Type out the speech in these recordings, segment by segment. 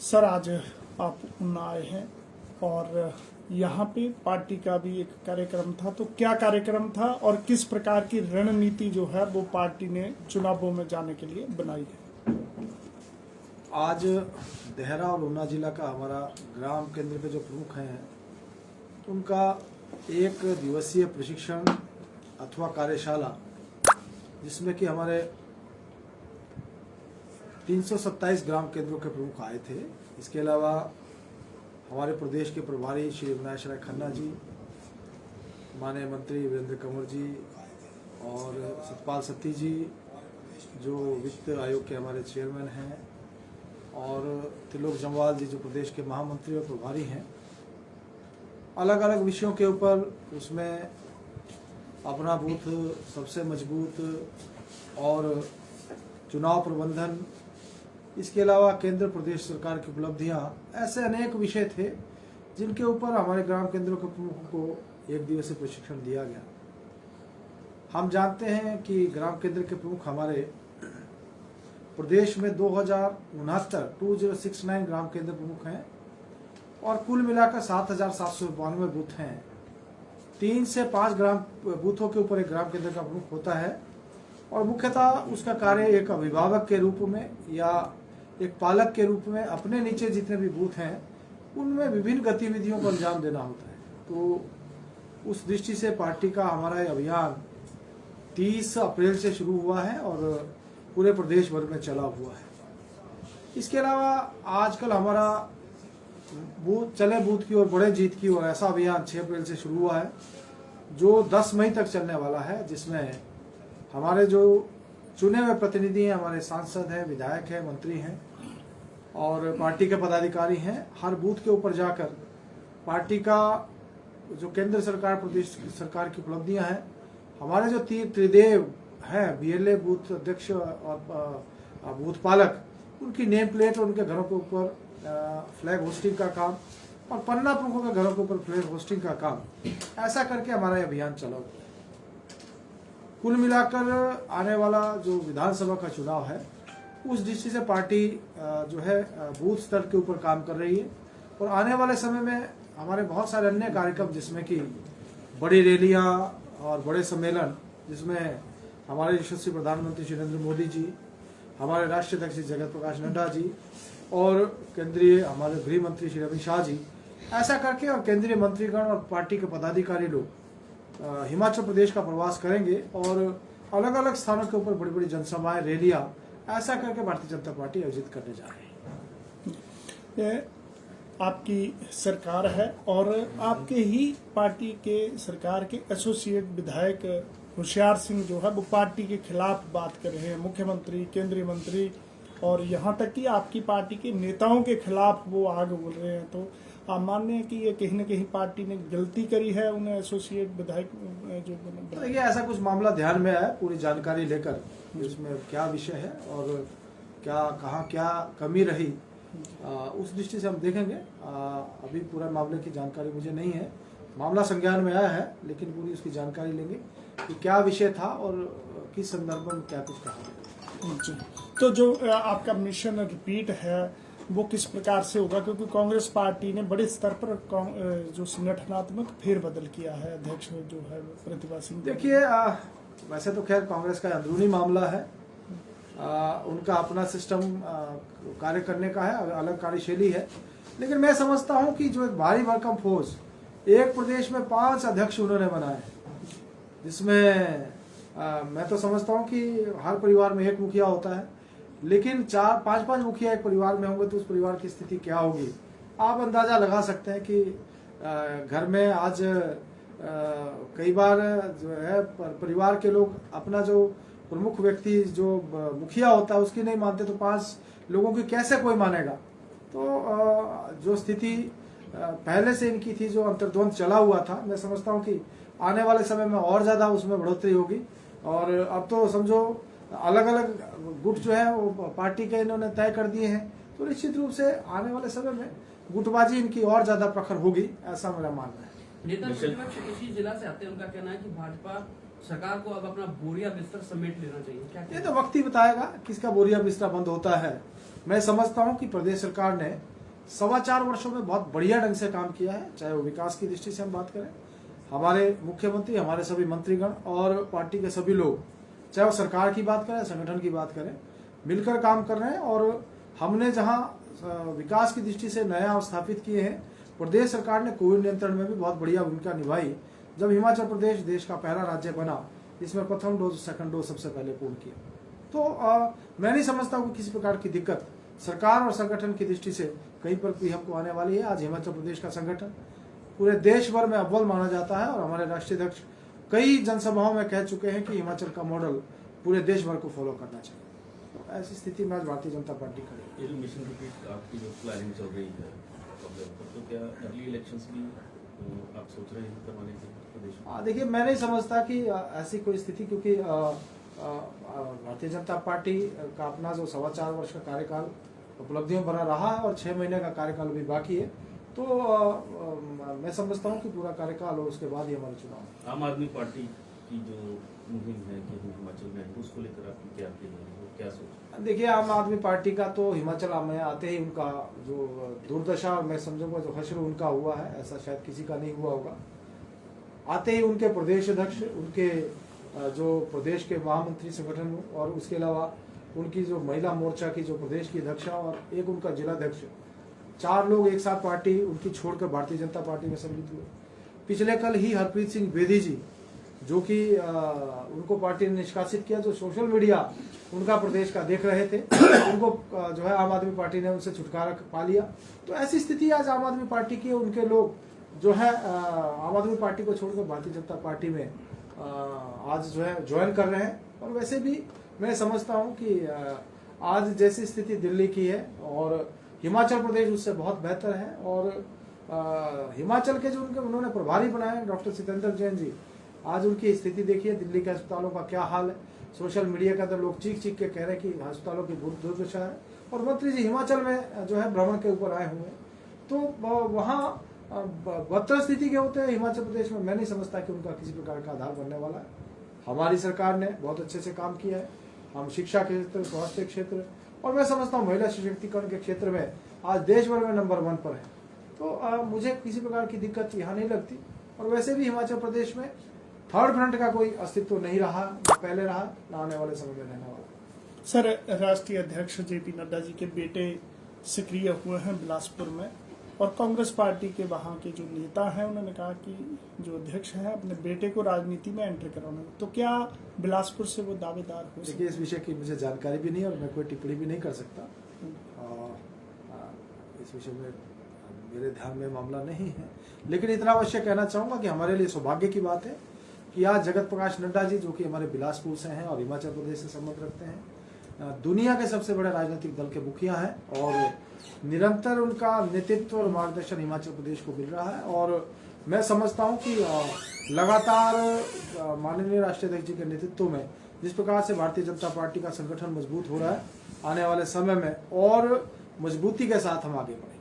Sir, आज आप ऊना आए हैं और यहाँ पे पार्टी का भी एक कार्यक्रम था, तो क्या कार्यक्रम था और किस प्रकार की रणनीति जो है वो पार्टी ने चुनावों में जाने के लिए बनाई है? आज देहरा और ऊना जिला का हमारा ग्राम केंद्र पे जो प्रमुख हैं उनका एक दिवसीय प्रशिक्षण अथवा कार्यशाला, जिसमें कि हमारे 327 ग्राम केंद्रों के प्रमुख आए थे। इसके अलावा हमारे प्रदेश के प्रभारी श्री अविनाश राय खन्ना जी, माननीय मंत्री वीरेंद्र कंवर जी और सतपाल सत्ती जी जो वित्त आयोग के हमारे चेयरमैन हैं, और त्रिलोक जम्वाल जी जो प्रदेश के महामंत्री और प्रभारी हैं, अलग अलग विषयों के ऊपर उसमें अपना बूथ सबसे मजबूत और चुनाव प्रबंधन, इसके अलावा केंद्र प्रदेश सरकार की उपलब्धियां, ऐसे अनेक विषय थे जिनके ऊपर हमारे ग्राम केंद्रों के प्रमुखों को एक दिवसीय प्रशिक्षण दिया गया। हम जानते हैं कि ग्राम केंद्र के प्रमुख हमारे प्रदेश में 2069 ग्राम केंद्र प्रमुख हैं और कुल मिलाकर 7,792 बूथ हैं। 3 से 5 ग्राम बूथों के ऊपर एक ग्राम केंद्र का प्रमुख होता है और मुख्यतः उसका कार्य एक अभिभावक के रूप में या एक पालक के रूप में अपने नीचे जितने भी बूथ हैं उनमें विभिन्न गतिविधियों को अंजाम देना होता है। तो उस दृष्टि से पार्टी का हमारा ये अभियान 30 अप्रैल से शुरू हुआ है और पूरे प्रदेश भर में चला हुआ है। इसके अलावा आजकल हमारा बूथ की ओर बढ़े जीत की ओर ऐसा अभियान 6 अप्रैल से शुरू हुआ है जो 10 मई तक चलने वाला है, जिसमें हमारे जो चुने हुए प्रतिनिधि हैं, हमारे सांसद हैं, विधायक हैं, मंत्री हैं और पार्टी के पदाधिकारी हैं, हर बूथ के ऊपर जाकर पार्टी का जो केंद्र सरकार प्रदेश सरकार की उपलब्धियां हैं, हमारे जो त्रिदेव हैं, बीएलए बूथ अध्यक्ष और बूथ पालक, उनकी नेम प्लेट और उनके घरों के ऊपर फ्लैग होस्टिंग का काम और पन्ना प्रमुखों के घरों के ऊपर फ्लैग होस्टिंग का काम, ऐसा करके हमारा ये अभियान चला। कुल मिलाकर आने वाला जो विधानसभा का चुनाव है उस दृष्टि से पार्टी जो है बूथ स्तर के ऊपर काम कर रही है और आने वाले समय में हमारे बहुत सारे अन्य कार्यक्रम, जिसमें कि बड़ी रैलियां और बड़े सम्मेलन, जिसमें हमारे यशस्वी प्रधानमंत्री श्री नरेंद्र मोदी जी, हमारे राष्ट्रीय अध्यक्ष जगत प्रकाश नड्डा जी और केंद्रीय हमारे गृह मंत्री श्री अमित शाह जी, ऐसा करके और केंद्रीय मंत्रीगण और पार्टी के पदाधिकारी लोग हिमाचल प्रदेश का प्रवास करेंगे और अलग अलग स्थानों के ऊपर बड़ी बड़ी जनसभाएं, रैलियां, ऐसा करके भारतीय जनता पार्टी आयोजित करने जा रही है। आपकी सरकार है और आपके ही पार्टी के सरकार के एसोसिएट विधायक होशियार सिंह जो है वो पार्टी के खिलाफ बात कर रहे हैं, मुख्यमंत्री, केंद्रीय मंत्री और यहाँ तक कि आपकी पार्टी के नेताओं के खिलाफ वो आगे बोल रहे हैं। तो आप मानते हैं कि ये कहीं न कहीं पार्टी ने गलती करी है उन्हें एसोसिएट विधायक जो देखिए, ऐसा कुछ मामला ध्यान में आया, पूरी जानकारी लेकर इसमें क्या विषय है और क्या कहाँ क्या कमी रही, उस दृष्टि से हम देखेंगे। अभी पूरा मामले की जानकारी मुझे नहीं है, मामला संज्ञान में आया है, लेकिन पूरी उसकी जानकारी लेंगे कि क्या विषय था और किस संदर्भ में क्या कुछ कहा। तो जो आपका मिशन रिपीट है वो किस प्रकार से होगा, क्योंकि कांग्रेस पार्टी ने बड़े स्तर पर जो संगठनात्मक फेरबदल किया है, अध्यक्ष जो है प्रतिभा सिंह। देखिए, वैसे तो खैर कांग्रेस का अंदरूनी मामला है, उनका अपना सिस्टम कार्य करने का है, अलग कार्यशैली है, लेकिन मैं समझता हूं कि जो एक भारी भरकम फौज, एक प्रदेश में 5 अध्यक्ष उन्होंने बनाए, जिसमें मैं तो समझता हूं कि हर परिवार में एक मुखिया होता है, लेकिन 4-5 मुखिया एक परिवार में होंगे तो उस परिवार की स्थिति क्या होगी। आप अंदाजा लगा सकते हैं कि घर में आज कई बार जो है परिवार के लोग अपना जो प्रमुख व्यक्ति जो मुखिया होता है उसकी नहीं मानते, तो 5 लोगों की कैसे कोई मानेगा। तो जो स्थिति पहले से इनकी थी, जो अंतर्द्वंद चला हुआ था, मैं समझता हूँ कि आने वाले समय में और ज्यादा उसमें बढ़ोतरी होगी और अब तो समझो अलग अलग गुट जो है वो पार्टी के इन्होंने तय कर दिए हैं, तो निश्चित रूप से आने वाले समय में गुटबाजी इनकी और ज्यादा प्रखर होगी, ऐसा मेरा मानना है। नेता प्रतिपक्ष इसी जिला से आते हैं, उनका कहना है कि भाजपा सरकार को अब अपना बोरिया बिस्तर समेट लेना चाहिए, क्या ये तो वक्त ही बताएगा किसका बोरिया बिस्तर बंद होता है। मैं समझता हूं कि प्रदेश सरकार ने 4.25 वर्षों में बहुत बढ़िया ढंग से काम किया है, चाहे वो विकास की दृष्टि से हम बात करें। हमारे मुख्यमंत्री, हमारे सभी मंत्रीगण और पार्टी के सभी लोग, चाहे वो सरकार की बात करें, संगठन की बात करें, मिलकर काम कर रहे हैं। और हमने जहां विकास की दृष्टि से नया स्थापित किए हैं, प्रदेश सरकार ने कोविड नियंत्रण में भी बहुत बढ़िया भूमिका निभाई। जब हिमाचल प्रदेश देश का पहला राज्य बना, इसमें प्रथम डोज, सेकंड डोज सबसे पहले पूर्ण किया। तो मैं नहीं समझता हूँ कि किसी प्रकार की दिक्कत सरकार और संगठन की दृष्टि से कहीं पर भी हमको आने वाली है। आज हिमाचल प्रदेश का संगठन पूरे देश भर में अव्वल माना जाता है और हमारे राष्ट्रीय अध्यक्ष कई जनसभाओं में कह चुके हैं कि हिमाचल का मॉडल पूरे देश भर को फॉलो करना चाहिए। तो ऐसी स्थिति में आज भारतीय जनता पार्टी खड़ी है। ये जो मिशन रिपीट आपकी जो प्लानिंग चल रही है, तो क्या अर्ली इलेक्शंस भी आप सोच रहे हैं करवाने के प्रदेश में? देखिए, मैं नहीं समझता कि ऐसी कोई स्थिति, क्योंकि भारतीय जनता पार्टी का अपना जो 4.25 वर्ष का कार्यकाल उपलब्धियों भरा रहा है और 6 महीने का कार्यकाल भी बाकी है। तो मैं समझता हूँ कि पूरा कार्यकाल और उसके बाद ही हमारे चुनाव। आम आदमी पार्टी की जो मुहिम है कि हिमाचल में, उसको लेकर आप क्या क्या सोच? देखिए, आम आदमी पार्टी का तो हिमाचल में आते ही उनका जो दुर्दशा, मैं समझूंगा जो हश्र उनका हुआ है, ऐसा शायद किसी का नहीं हुआ होगा। आते ही उनके प्रदेश अध्यक्ष, उनके जो प्रदेश के महामंत्री संगठन और उसके अलावा उनकी जो महिला मोर्चा की जो प्रदेश की अध्यक्षा और एक उनका जिलाध्यक्ष, 4 लोग एक साथ पार्टी उनकी छोड़कर भारतीय जनता पार्टी में सम्मिलित हुए। पिछले कल ही हरप्रीत सिंह बेदी जी, जो कि उनको पार्टी ने निष्कासित किया, जो सोशल मीडिया उनका प्रदेश का देख रहे थे, उनको जो है आम आदमी पार्टी ने उनसे छुटकारा पा लिया। तो ऐसी स्थिति आज आम आदमी पार्टी की, उनके लोग जो है आम आदमी पार्टी को छोड़कर भारतीय जनता पार्टी में आज जो है ज्वाइन कर रहे हैं। और वैसे भी मैं समझता हूं कि आज जैसी स्थिति दिल्ली की है और हिमाचल प्रदेश उससे बहुत बेहतर है। और हिमाचल के जो उन्होंने प्रभारी बनाए डॉक्टर सितेंद्र जैन जी, आज उनकी स्थिति देखिए, दिल्ली के अस्पतालों का क्या हाल है। सोशल मीडिया के अंदर लोग चीख चीख के कह रहे हैं कि अस्पतालों की दुर्दशा है। और मंत्री जी हिमाचल में जो है भ्रमण के ऊपर आए हुए हैं, तो वहाँ बदतर स्थिति के होते हैं हिमाचल प्रदेश में। मैं नहीं समझता कि उनका किसी प्रकार का आधार बनने वाला है। हमारी सरकार ने बहुत अच्छे से काम किया है। हम शिक्षा के क्षेत्र, स्वास्थ्य क्षेत्र और मैं समझता हूँ महिला सशक्तिकरण के क्षेत्र में आज देश भर में नंबर 1 पर है। तो मुझे किसी प्रकार की दिक्कत यहाँ नहीं लगती। और वैसे भी हिमाचल प्रदेश में थर्ड फ्रंट का कोई अस्तित्व नहीं रहा, न पहले रहा, न आने वाले समय में रहने वाला। सर, राष्ट्रीय अध्यक्ष जेपी नड्डा जी के बेटे सक्रिय हुए हैं बिलासपुर में और कांग्रेस पार्टी के वहाँ के जो नेता हैं उन्होंने कहा कि जो अध्यक्ष हैं अपने बेटे को राजनीति में एंटर कराना। तो क्या बिलासपुर से वो दावेदार हो? देखिए, इस विषय की मुझे जानकारी भी नहीं और मैं कोई टिप्पणी भी नहीं कर सकता। इस विषय में मेरे ध्यान में मामला नहीं है। लेकिन इतना अवश्य कहना चाहूंगा कि हमारे लिए सौभाग्य की बात है कि आज जगत प्रकाश नड्डा जी, जो कि हमारे बिलासपुर से हैं और हिमाचल प्रदेश से संबंध रखते हैं, दुनिया के सबसे बड़े राजनीतिक दल के मुखिया हैं और निरंतर उनका नेतृत्व और मार्गदर्शन हिमाचल प्रदेश को मिल रहा है। और मैं समझता हूं कि लगातार माननीय राष्ट्रीय अध्यक्ष जी के नेतृत्व में जिस प्रकार से भारतीय जनता पार्टी का संगठन मजबूत हो रहा है, आने वाले समय में और मजबूती के साथ हम आगे बढ़ेंगे।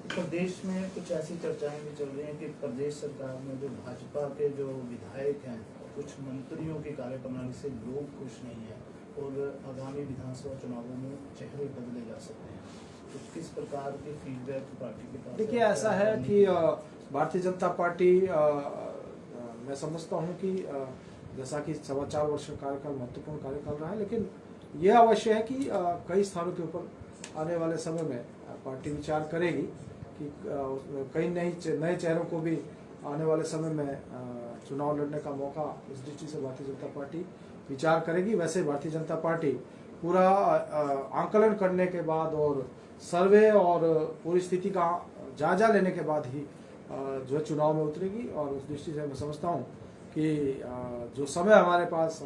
प्रदेश में कुछ ऐसी चर्चाएं भी चल रही हैं कि प्रदेश सरकार में जो भाजपा के जो विधायक हैं, कुछ मंत्रियों की कार्यप्रणाली से लोग खुश नहीं है और आगामी विधानसभा चुनावों में चेहरे बदले जा सकते हैं। तो किस प्रकार के फीडबैक पार्टी के पास? देखिए, ऐसा है कि भारतीय जनता पार्टी, मैं समझता हूं कि जैसा कि 4.25 वर्ष का कार्यकाल महत्वपूर्ण कार्यकाल रहा है, लेकिन यह अवश्य है कि कई स्थानों के ऊपर आने वाले समय में पार्टी विचार करेगी कि कई नए चेहरों को भी आने वाले समय में चुनाव लड़ने का मौका, इस दृष्टि से भारतीय जनता पार्टी विचार करेगी। वैसे भारतीय जनता पार्टी पूरा आंकलन करने के बाद और सर्वे और पूरी स्थिति का जायजा लेने के बाद ही जो है चुनाव में उतरेगी। और उस दृष्टि से मैं समझता हूँ कि जो समय हमारे पास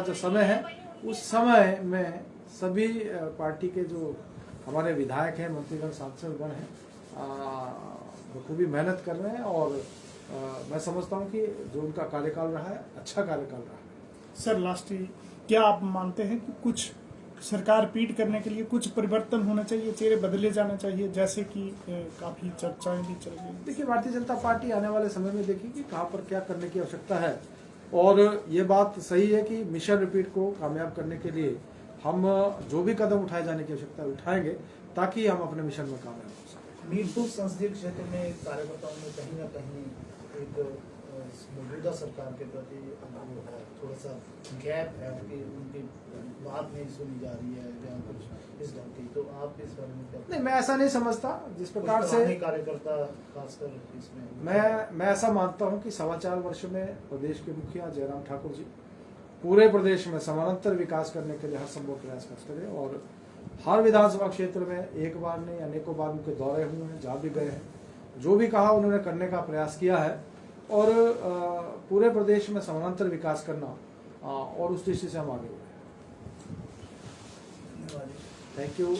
जो समय है, उस समय में सभी पार्टी के जो हमारे विधायक हैं, मंत्रीगण, सांसदगण हैं, बखूबी मेहनत कर रहे हैं। और मैं समझता हूं कि जो उनका कार्यकाल रहा है, अच्छा कार्यकाल रहा है। सर, लास्टली, क्या आप मानते हैं कि कुछ सरकार पीट करने के लिए कुछ परिवर्तन होना चाहिए, चेहरे बदले जाना चाहिए, जैसे कि काफी चर्चाएं भी चल रही हैं? देखिए, भारतीय जनता पार्टी आने वाले समय में देखेगी कहाँ पर क्या करने की आवश्यकता है। और ये बात सही है कि मिशन रिपीट को कामयाब करने के लिए हम जो भी कदम उठाए जाने की आवश्यकता है उठाएंगे ताकि हम अपने मिशन में कामयाब हो सकें। मीरपुर संसदीय क्षेत्र में कार्यकर्ताओं में कहीं ना कहीं एक मौजूदा सरकार के प्रति वो है, थोड़ा सा गैप है कि उनकी बात नहीं सुनी जा रही है या कुछ इस ढंग की, तो आप इस बारे में क्या नहीं, मैं ऐसा नहीं समझता। जिस प्रकार कुछ से पुराने कार्यकर्ता खासकर इसमें मैं ऐसा मानता हूं कि 4.25 वर्ष में प्रदेश के मुखिया जयराम ठाकुर जी पूरे प्रदेश में समानांतर विकास करने के लिए हर संभव प्रयास करते रहे और हर विधानसभा क्षेत्र में एक बार नहीं अनेकों बार उनके दौरे हुए हैं, जहाँ भी गए हैं, जो भी कहा उन्होंने करने का प्रयास किया है और पूरे प्रदेश में समानांतर विकास करना और उस दृष्टि से हम आगे बढ़े। धन्यवाद। Thank you.